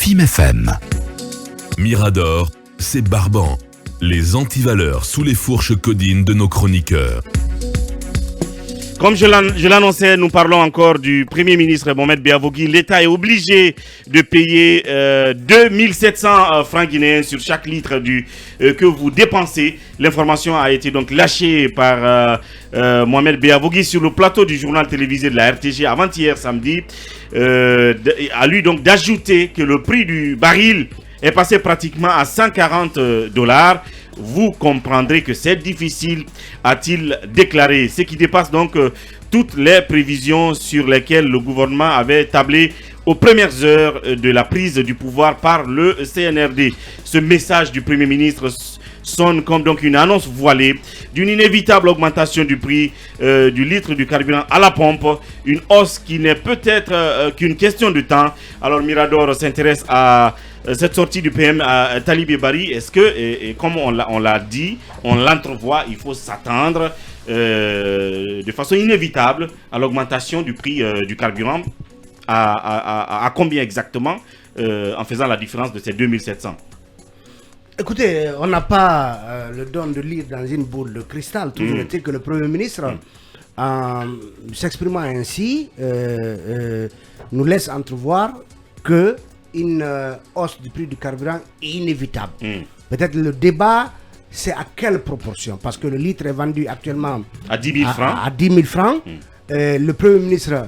FIM FM. Mirador, c'est barbant. Les antivaleurs sous les fourches codines de nos chroniqueurs. Comme je l'annonçais, nous parlons encore du Premier ministre Mohamed Beavogui. L'État est obligé de payer 2700 francs guinéens sur chaque litre que vous dépensez. L'information a été donc lâchée par Mohamed Beavogui sur le plateau du journal télévisé de la RTG avant-hier samedi. À lui donc d'ajouter que le prix du baril est passé pratiquement à $140. Vous comprendrez que c'est difficile, a-t-il déclaré. Ce qui dépasse donc toutes les prévisions sur lesquelles le gouvernement avait tablé aux premières heures de la prise du pouvoir par le CNRD. Ce message du Premier ministre sonne comme donc une annonce voilée d'une inévitable augmentation du prix du litre du carburant à la pompe, une hausse qui n'est peut-être qu'une question de temps. Alors Mirador s'intéresse à cette sortie du PM à Talibé Bari. Est-ce que, et comme on l'a dit, on l'entrevoit, il faut s'attendre de façon inévitable à l'augmentation du prix du carburant à combien exactement en faisant la différence de ces 2700? Écoutez, on n'a pas le don de lire dans une boule de cristal. Toujours est-il que le Premier ministre, en s'exprimant ainsi, nous laisse entrevoir qu'une hausse du prix du carburant est inévitable. Peut-être le débat, c'est à quelle proportion? Parce que le litre est vendu actuellement à 10 000 francs. À 10 000 francs. Le Premier ministre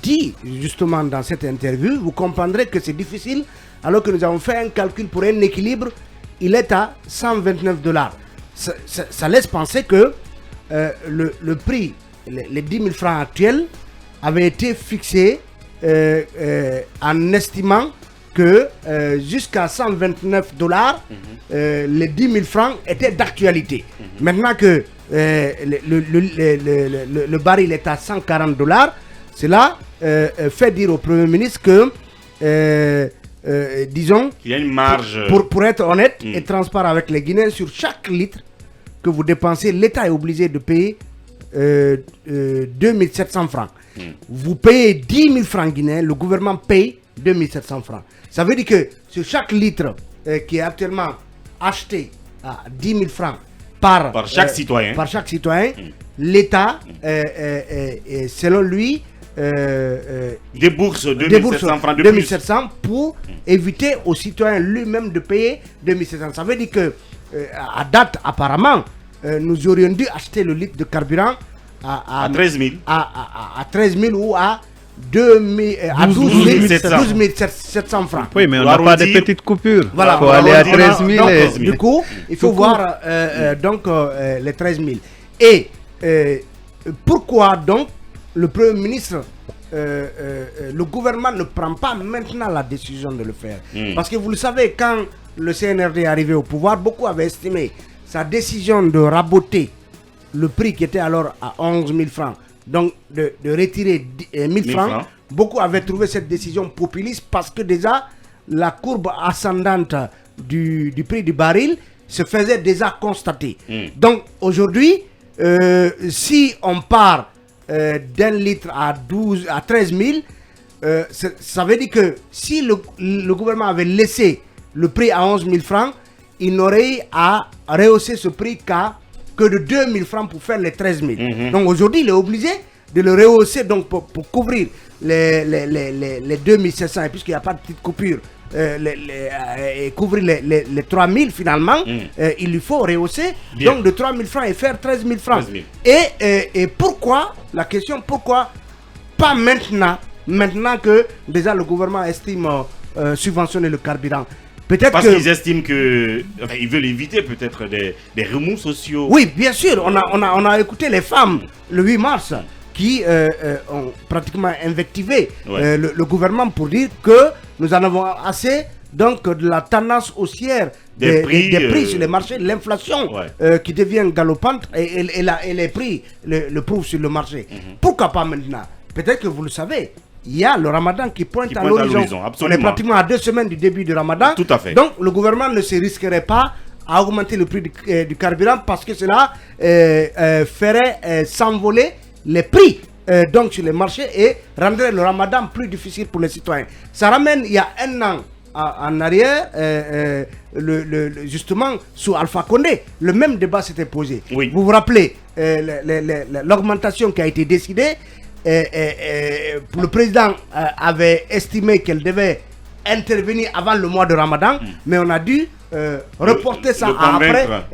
dit justement dans cette interview, vous comprendrez que c'est difficile. Alors que nous avons fait un calcul pour un équilibre, il est à $129. Ça laisse penser que le prix, les 10 000 francs actuels, avait été fixé en estimant que jusqu'à $129, les 10 000 francs étaient d'actualité. Maintenant que le baril est à $140, cela fait dire au Premier ministre que disons, il y a une marge. Pour être honnête et transparent avec les Guinéens, sur chaque litre que vous dépensez, l'État est obligé de payer 2700 francs. Vous payez 10 000 francs guinéens, le gouvernement paye 2700 francs. Ça veut dire que sur chaque litre qui est actuellement acheté à 10 000 francs par chaque citoyen, l'État, selon lui, débourse 2700 francs de 2700 pour éviter aux citoyens lui-même de payer 2700. Ça veut dire que à date apparemment nous aurions dû acheter le litre de carburant à 13 000 à 13 000 ou à 12 700 francs. Oui, mais on n'a pas de petites coupures. Voilà, il faut aller à 13 000. Donc, du coup, il faut voir les 13 000. Et pourquoi donc le Premier ministre, le gouvernement ne prend pas maintenant la décision de le faire? Parce que vous le savez, quand le CNRD est arrivé au pouvoir, beaucoup avaient estimé sa décision de raboter le prix qui était alors à 11 000 francs, donc de retirer 1 000 francs. Beaucoup avaient trouvé cette décision populiste parce que déjà la courbe ascendante du prix du baril se faisait déjà constater. Donc aujourd'hui, si on part d'un litre à 13 000, ça veut dire que si le gouvernement avait laissé le prix à 11 000 francs, il n'aurait à rehausser ce prix que de 2 000 francs pour faire les 13 000. Donc aujourd'hui, il est obligé de le rehausser donc pour couvrir les 2 700, et puisqu'il n'y a pas de petite coupure, et couvrir les 3 000 finalement, il lui faut rehausser donc de 3 000 francs et faire 13 000 francs. 13 000. Et pourquoi, la question, pourquoi pas maintenant que déjà le gouvernement estime subventionner le carburant? Peut-être parce qu'ils estiment ils veulent éviter peut-être des remous sociaux. Oui, bien sûr, on a écouté les femmes le 8 mars qui ont pratiquement invectivé le gouvernement pour dire que nous en avons assez donc de la tendance haussière des prix sur les marchés, l'inflation qui devient galopante et les prix le prouvent sur le marché. Pourquoi pas maintenant? Peut-être que vous le savez, il y a le Ramadan qui pointe à l'horizon. On est pratiquement à 2 semaines du début du Ramadan. Tout à fait. Donc le gouvernement ne se risquerait pas à augmenter le prix du carburant parce que cela ferait s'envoler les prix donc sur les marchés et rendrait le ramadan plus difficile pour les citoyens. Ça ramène il y a un an en arrière, justement sous Alpha Condé, le même débat s'était posé. Oui. Vous vous rappelez l'augmentation qui a été décidée, le président avait estimé qu'elle devait intervenir avant le mois de Ramadan, mais on a dû reporter ça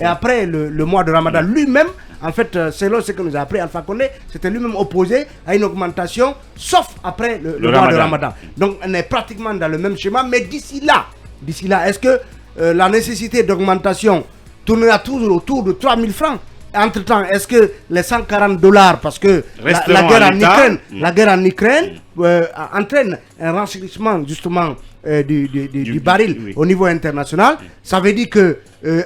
après le mois de Ramadan. Lui-même, en fait, selon ce que nous a appris Alpha Condé, c'était lui-même opposé à une augmentation, sauf après le mois de Ramadan. Donc on est pratiquement dans le même schéma, mais d'ici là, est-ce que la nécessité d'augmentation tournera toujours autour de 3 000 francs? Entre-temps, est-ce que les $140, parce que la guerre en Ukraine entraîne un renchérissement justement du baril au niveau international, ça veut dire que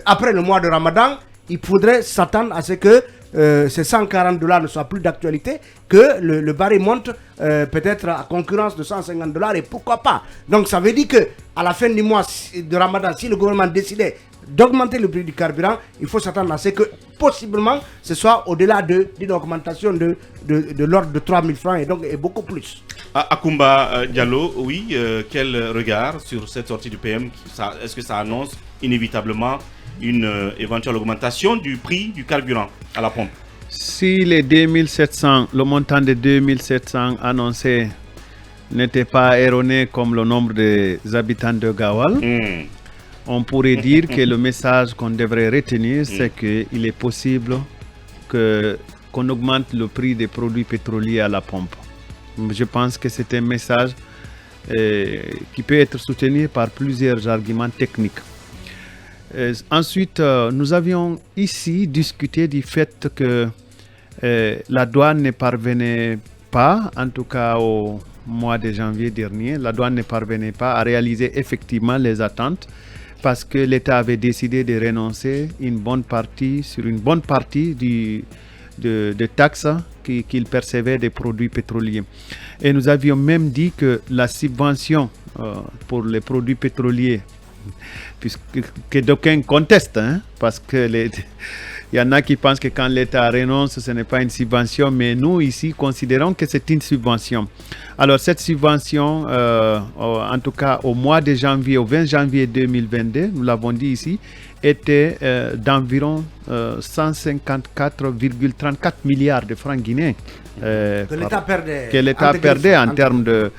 après le mois de Ramadan, il faudrait s'attendre à ce que ces $140 ne soient plus d'actualité, que le baril monte peut-être à concurrence de $150 et pourquoi pas. Donc ça veut dire que à la fin du mois de Ramadan, si le gouvernement décidait d'augmenter le prix du carburant, il faut s'attendre à ce que possiblement ce soit au-delà d'une augmentation de l'ordre de 3 000 francs et donc et beaucoup plus. Akoumba Diallo, oui, quel regard sur cette sortie du PM? Est-ce que ça annonce inévitablement une éventuelle augmentation du prix du carburant à la pompe? Si les 2700, le montant de 2700 annoncé n'était pas erroné comme le nombre des habitants de Gawal, on pourrait dire que le message qu'on devrait retenir, c'est qu'il est possible qu'on augmente le prix des produits pétroliers à la pompe. Je pense que c'est un message qui peut être soutenu par plusieurs arguments techniques. Ensuite, nous avions ici discuté du fait que la douane ne parvenait pas, en tout cas au mois de janvier dernier, la douane ne parvenait pas à réaliser effectivement les attentes parce que l'État avait décidé de renoncer sur une bonne partie de taxes qu'il percevait des produits pétroliers. Et nous avions même dit que la subvention pour les produits pétroliers, que d'aucuns contestent, parce que il y en a qui pensent que quand l'État renonce, ce n'est pas une subvention, mais nous ici considérons que c'est une subvention. Alors cette subvention, en tout cas au mois de janvier, au 20 janvier 2022, nous l'avons dit ici, était d'environ 154,34 milliards de francs guinéens que l'État perdait en termes de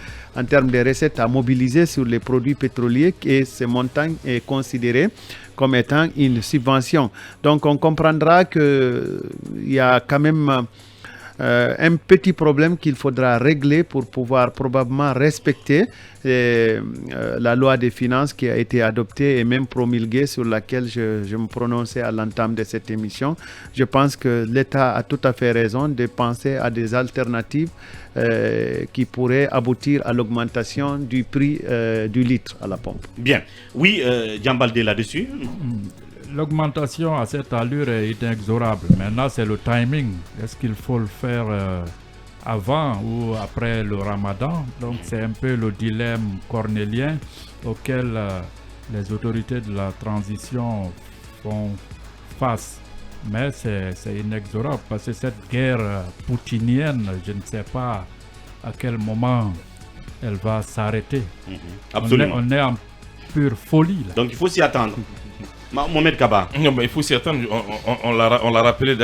recettes à mobiliser sur les produits pétroliers, et ce montant est considéré comme étant une subvention. Donc on comprendra qu'il y a quand même un petit problème qu'il faudra régler pour pouvoir probablement respecter la loi des finances qui a été adoptée et même promulguée, sur laquelle je me prononçais à l'entame de cette émission. Je pense que l'État a tout à fait raison de penser à des alternatives qui pourraient aboutir à l'augmentation du prix du litre à la pompe. Bien. Oui, Diambaldé là-dessus. L'augmentation à cette allure est inexorable. Maintenant, c'est le timing. Est-ce qu'il faut le faire avant ou après le Ramadan? Donc, c'est un peu le dilemme cornélien auquel les autorités de la transition font face. Mais c'est inexorable parce que cette guerre poutinienne, je ne sais pas à quel moment elle va s'arrêter. Absolument. On est en pure folie là. Donc, il faut s'y attendre. Mohamed Kaba. Non, mais il faut s'y attendre. On l'a rappelé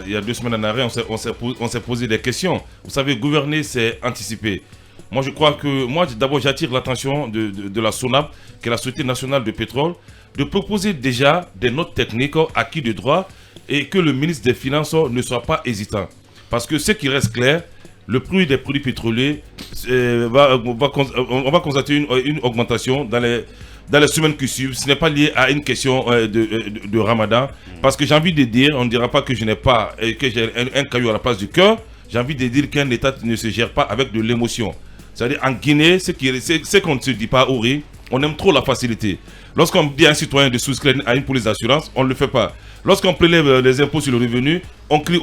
il y a 2 semaines en arrière, on s'est posé des questions. Vous savez, gouverner, c'est anticiper. Moi, je crois que, d'abord, j'attire l'attention de la SONAP, qui est la Société nationale de pétrole, de proposer déjà des notes techniques acquis de droit et que le ministre des Finances ne soit pas hésitant. Parce que ce qui reste clair, le prix des produits pétroliers, on va constater une augmentation dans les semaines qui suivent. Ce n'est pas lié à une question de Ramadan. Parce que j'ai envie de dire, on ne dira pas que j'ai un caillou à la place du cœur. J'ai envie de dire qu'un État ne se gère pas avec de l'émotion. C'est-à-dire en Guinée, ce qu'on ne se dit pas, Ouri, on aime trop la facilité. Lorsqu'on dit à un citoyen de souscrire à une police d'assurance, on ne le fait pas. Lorsqu'on prélève les impôts sur le revenu, on crie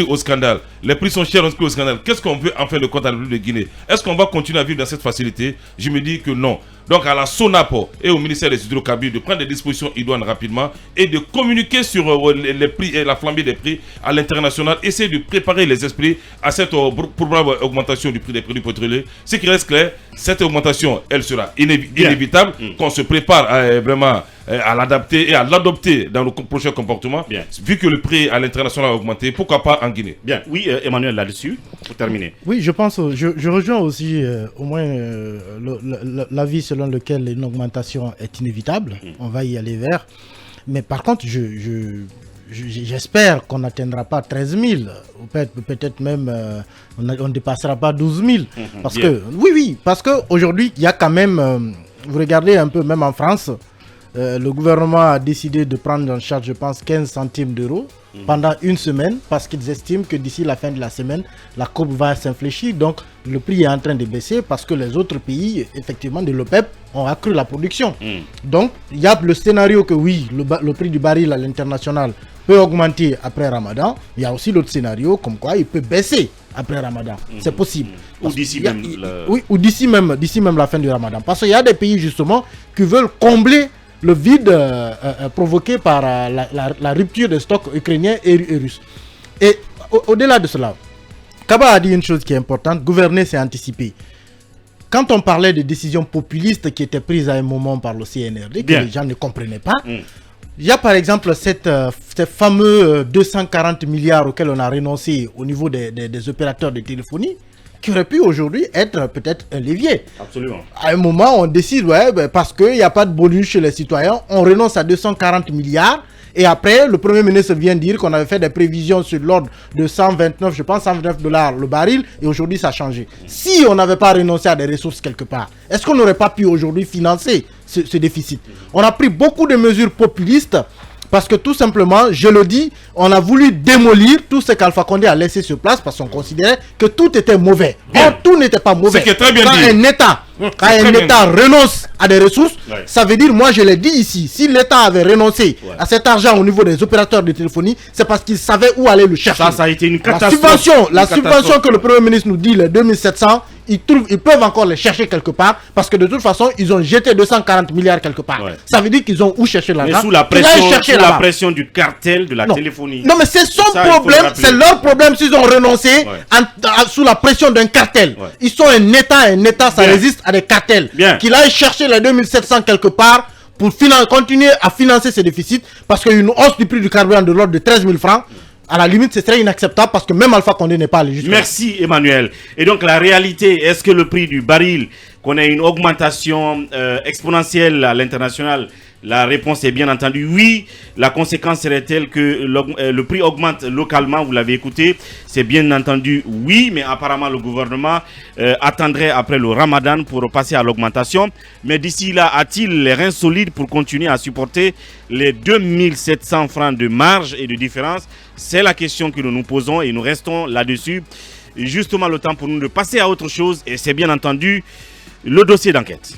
au scandale. Les prix sont chers, on crie au scandale. Qu'est-ce qu'on veut en faire le compte à la République de Guinée? Est-ce qu'on va continuer à vivre dans cette facilité? Je me dis que non. Donc à la SONAPO et au ministère des Hydrocarbures de prendre des dispositions idoines rapidement et de communiquer sur les prix et la flambée des prix à l'international. Essayer de préparer les esprits à cette probable augmentation du prix des produits pétroliers. Ce qui reste clair, cette augmentation, elle sera inévitable. Qu'on se prépare vraiment à l'adapter et à l'adopter dans le prochain comportement. Bien. Vu que le prix à l'international a augmenté, pourquoi pas en Guinée? Bien, oui, Emmanuel, là-dessus, pour terminer. Oui, je pense, je rejoins aussi au moins l'avis selon lequel une augmentation est inévitable. On va y aller vers. Mais par contre, j'espère qu'on n'atteindra pas 13 000, ou peut-être même on ne dépassera pas 12 000. Parce que, oui, parce qu'aujourd'hui, il y a quand même, vous regardez un peu, même en France, le gouvernement a décidé de prendre en charge, je pense, 15 centimes d'euros pendant une semaine parce qu'ils estiment que d'ici la fin de la semaine, la courbe va s'infléchir. Donc, le prix est en train de baisser parce que les autres pays, effectivement, de l'OPEP, ont accru la production. Donc, il y a le scénario que oui, le prix du baril à l'international peut augmenter après Ramadan. Il y a aussi l'autre scénario comme quoi il peut baisser après Ramadan. C'est possible. Ou d'ici même, oui, ou d'ici même la fin du Ramadan. Parce qu'il y a des pays, justement, qui veulent combler le vide provoqué par la rupture des stocks ukrainiens et russes. Et au-delà de cela, Kaba a dit une chose qui est importante, gouverner c'est anticiper. Quand on parlait de décisions populistes qui étaient prises à un moment par le CNRD, que les gens ne comprenaient pas, il y a par exemple ces fameux 240 milliards auxquels on a renoncé au niveau des opérateurs de téléphonie, qui aurait pu aujourd'hui être peut-être un levier. Absolument. À un moment, on décide, parce qu'il n'y a pas de bonus chez les citoyens, on renonce à 240 milliards. Et après, le Premier ministre vient dire qu'on avait fait des prévisions sur l'ordre de 129, je pense, $129 le baril. Et aujourd'hui, ça a changé. Si on n'avait pas renoncé à des ressources quelque part, est-ce qu'on n'aurait pas pu aujourd'hui financer ce déficit? On a pris beaucoup de mesures populistes. Parce que tout simplement, je le dis, on a voulu démolir tout ce qu'Alpha Condé a laissé sur place parce qu'on considérait que tout était mauvais. Or, tout n'était pas mauvais. C'est très bien quand dit. Un État renonce à des ressources, ça veut dire, moi je l'ai dit ici, si l'État avait renoncé à cet argent au niveau des opérateurs de téléphonie, c'est parce qu'il savait où aller le chercher. Ça a été une catastrophe. La subvention que le Premier ministre nous dit, les 2700, ils peuvent encore les chercher quelque part parce que de toute façon, ils ont jeté 240 milliards quelque part. Ça veut dire qu'ils ont où chercher l'argent. Mais sous la pression du cartel de la téléphonie. Non, mais c'est son problème, c'est leur problème s'ils ont renoncé sous la pression d'un cartel. Ils sont un État, ça résiste à des cartels. Qu'il aille chercher les 2700 quelque part pour continuer à financer ces déficits parce qu'une hausse du prix du carburant de l'ordre de 13 000 francs, à la limite, ce serait inacceptable parce que même Alpha Condé n'est pas allé jusqu'à là. Merci Emmanuel. Et donc la réalité, est-ce que le prix du baril connaît une augmentation exponentielle à l'international? La réponse est bien entendu oui. La conséquence serait telle que le prix augmente localement, vous l'avez écouté. C'est bien entendu oui, mais apparemment le gouvernement attendrait après le Ramadan pour passer à l'augmentation. Mais d'ici là, a-t-il les reins solides pour continuer à supporter les 2700 francs de marge et de différence? C'est la question que nous nous posons et nous restons là-dessus. Justement, le temps pour nous de passer à autre chose et c'est bien entendu le dossier d'enquête.